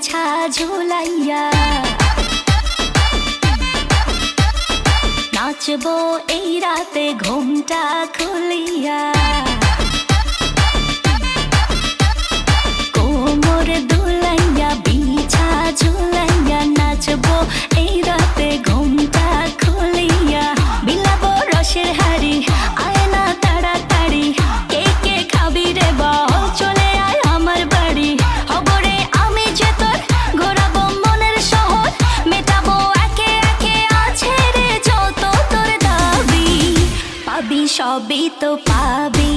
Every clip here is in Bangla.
বিছা ঝুলাইয়া নাচবো এই রাতে ঘুমটা খুলিয়া কোমর দুলাইয়া বিছা ঝুলাইয়া নাচবো এই রাতে ঘুমটা খুলিয়া বিলাবো রসের হাড়ি আয় না তাড়াতাড়ি কে কে খাবি রে বল চলে আয় আমার বাড়ি হবরে আমি যে তোর ঘোরাবো মনের শহর মেটাবো একে একে আছে রে যত তোর দাবি পাবি সবই তো পাবি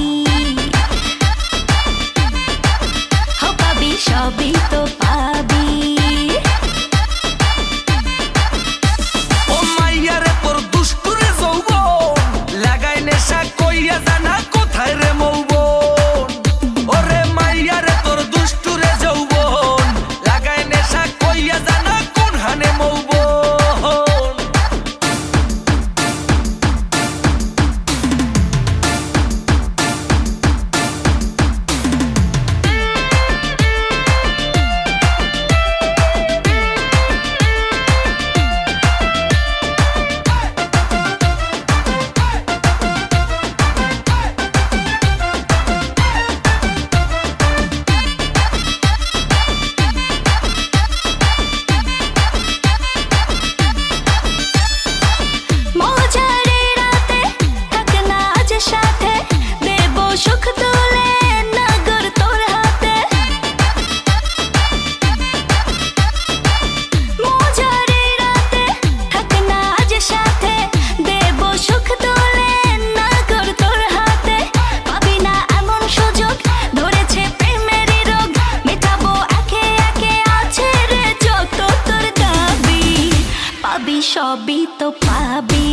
পাবি সবই তো পাবি ও মাইয়ারে তোর দুষ্টুরে যৌবন লাগাই নেশা কইয়া জানা কোথায় রে মৌবন ওরে মাইয়ারে তোর দুষ্টুরে যৌবন লাগাই নেশা কইয়া জানা কোন হানে মৌবন সবই তো পাবি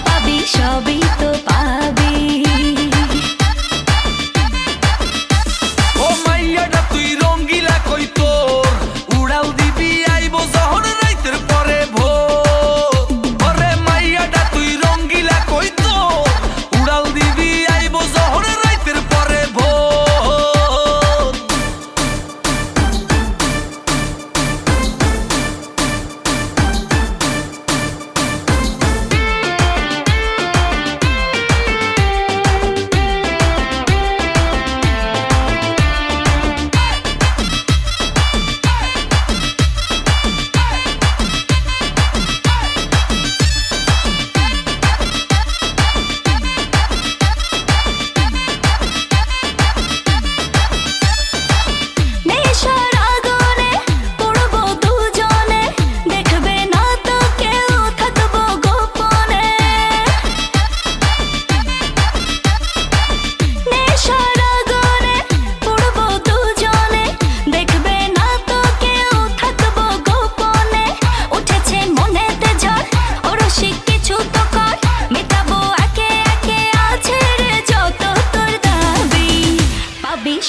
পাবি সবই তো পাবি ও মাইয়াটা তুই রঙ্গিলা কই তোর উড়াল দিবি আইবো যখন রাইতের পরে ভোর ওরে মাইয়াটা তুই রঙ্গিলা কই তোর উড়াল দিবি আইবো যখন রাইতের পরে ভোর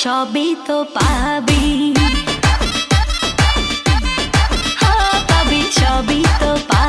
সবই তো পাবি পাবি সবই তো পাবি।